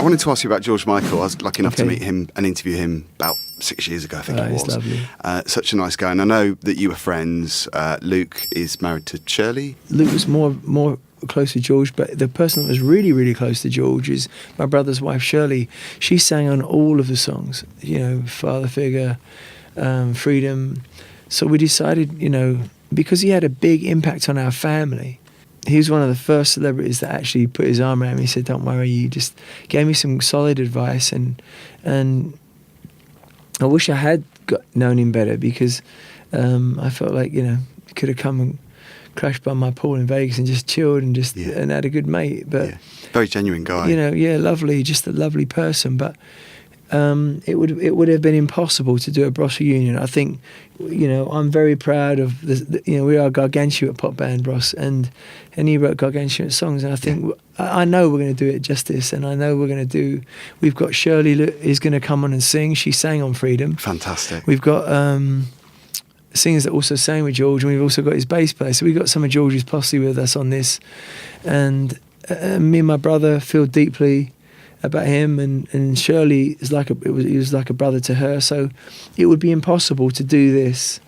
wanted to ask you about George Michael. I was lucky enough to meet him and interview him about 6 years ago, I think it was. He's lovely. Such a nice guy. And I know that you were friends. Luke is married to Shirley. Luke was more close to George, but the person that was really, really close to George is my brother's wife, Shirley. She sang on all of the songs, you know, Father Figure, Freedom. So we decided, you know, because he had a big impact on our family, he was one of the first celebrities that actually put his arm around me. He said, "Don't worry," he just gave me some solid advice, and I wish I had known him better, because I felt like, you know, he could have come and crashed by my pool in Vegas and just chilled and just and had a good mate. But very genuine guy. You know, lovely, just a lovely person. But it would have been impossible to do a Bros reunion. I think, you know, I'm very proud of you know, we are gargantuan pop band, Bros, and he wrote gargantuan songs, and I think I know we're going to do it justice, and I know we're going to do. We've got Shirley is going to come on and sing. She sang on Freedom. Fantastic. We've got singers that also sang with George, and we've also got his bass player. So we've got some of George's posse with us on this, and me and my brother feel deeply about him, and Shirley is like he was like a brother to her. So it would be impossible to do this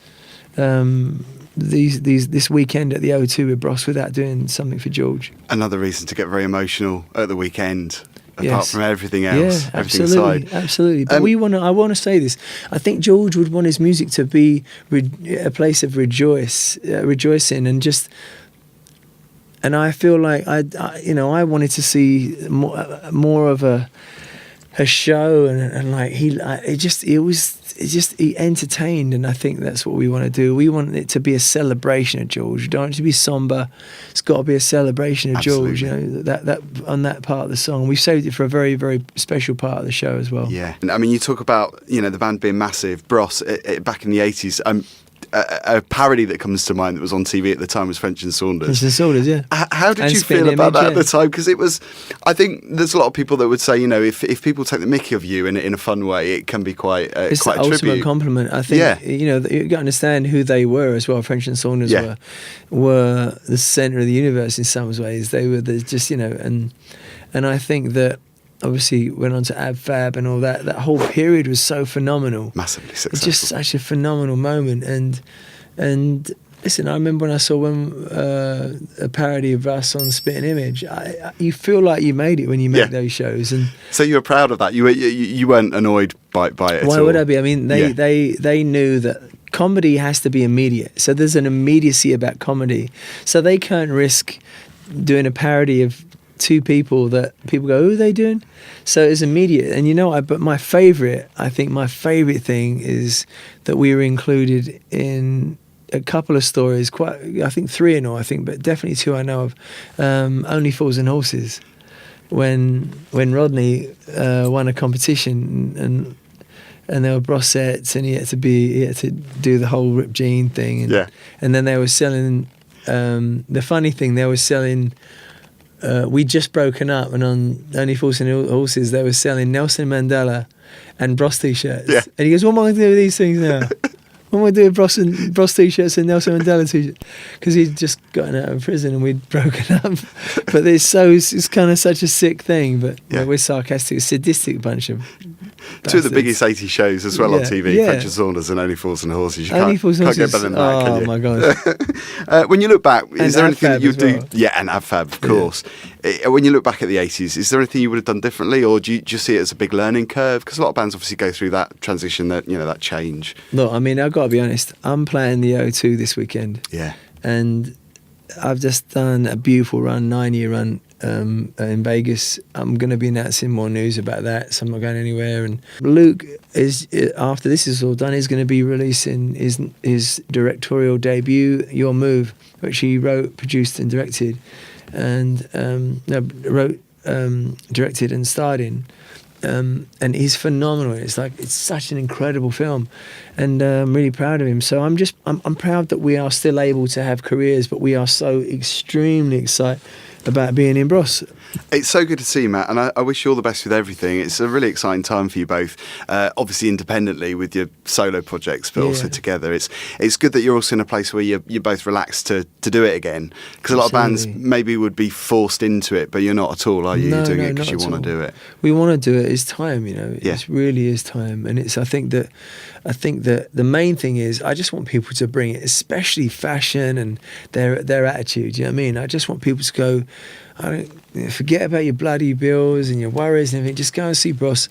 this weekend at the O2 with Bros without doing something for George. Another reason to get very emotional at the weekend, apart from everything else. Yeah, absolutely. But I want to say this. I think George would want his music to be a place of rejoicing, and just. And I feel like I wanted to see more of a show, and like he entertained, and I think that's what we want to do. We want it to be a celebration of George. We don't want it to be somber. It's got to be a celebration of George. You know, that on that part of the song. We've saved it for a very, very special part of the show as well. Yeah, I mean, you talk about, you know, the band being massive. Bros back in the 80s. A parody that comes to mind that was on TV at the time was French and Saunders. French and Saunders, yeah. How did you feel about that at the time? Because it was, I think there's a lot of people that would say, you know, if people take the mickey of you in a fun way, it can be quite it's quite the a ultimate tribute. compliment. I think, you know, you got to understand who they were as well. French and Saunders were the centre of the universe in some ways. They were just, you know, and I think that obviously went on to Ab Fab and all that. That whole period was so phenomenal. Massively successful. It's just such a phenomenal moment. And listen, I remember when I saw a parody of us on Spitting Image. You feel like you made it when you make those shows. And so you were proud of that. You weren't annoyed by it at all. Why would I be? I mean, they knew that comedy has to be immediate. So there's an immediacy about comedy. So they can't risk doing a parody of two people that people go, who are they doing? So it's immediate. And you know, but my favourite thing is that we were included in a couple of stories, I think 3 in all, but definitely 2 I know of. Only Fools and Horses, when Rodney won a competition, and there were Bros sets, and he had to do the whole ripped jean thing, and then they were selling. The funny thing, they were selling. We'd just broken up, and on Only Fools and Horses, they were selling Nelson Mandela and Bros t-shirts. Yeah. And he goes, "What am I going to do with these things now? What am I doing with Bros t-shirts and Nelson Mandela t-shirts?" Because he'd just gotten out of prison and we'd broken up. But it's kind of such a sick thing. But you know, we're sarcastic, sadistic bunch of bastards. 2 of the biggest 80 shows as well on TV, French and Saunders and Only Fools and Horses. You can't get better than that, can you? Oh my God. When you look back, is there anything that you do? Well. Yeah, and Ab Fab, of course. When you look back at the 80s, is there anything you would have done differently, or do you see it as a big learning curve? Because a lot of bands obviously go through that transition, that change. Look, I mean, I've got to be honest. I'm playing the O2 this weekend. Yeah. And I've just done a beautiful run, 9-year run in Vegas. I'm going to be announcing more news about that, so I'm not going anywhere. And Luke is, after this is all done, is going to be releasing his directorial debut, Your Move, which he wrote, produced and directed, and directed and starred in. And he's phenomenal. It's such an incredible film, and I'm really proud of him. So I'm proud that we are still able to have careers, but we are so extremely excited about being in Bros. It's so good to see you, Matt, and I wish you all the best with everything. It's a really exciting time for you both, obviously independently with your solo projects, but also together. It's good that you're also in a place where you're both relaxed to do it again, because a lot of bands maybe would be forced into it, but you're not at all, are you? You're doing it because you want to do it. We want to do it. It's time, you know. It really is time, and I think that the main thing is I just want people to bring it, especially fashion and their attitude. You know what I mean? I just want people to go, forget about your bloody bills and your worries and everything. Just go and see Bros,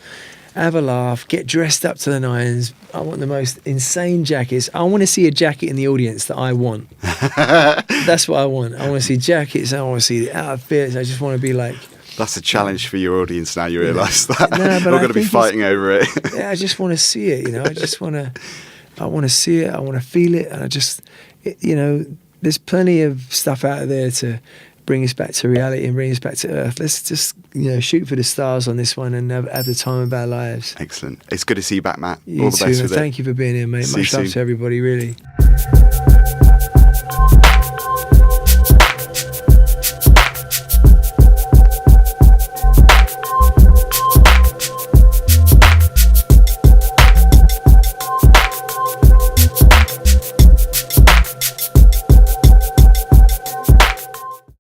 have a laugh, get dressed up to the nines. I want the most insane jackets. I want to see a jacket in the audience that I want. That's what I want. I want to see jackets. I want to see the outfits. I just want to be like... That's a challenge for your audience now, you realise that. No, we're going to be fighting over it. Yeah, I just want to see it, you know. I want to see it. I want to feel it. And you know, there's plenty of stuff out there to bring us back to reality and bring us back to earth. Let's just, you know, shoot for the stars on this one and have the time of our lives. Excellent. It's good to see you back, Matt. You all the best with it. Thank you for being here, mate. Much love to everybody, really.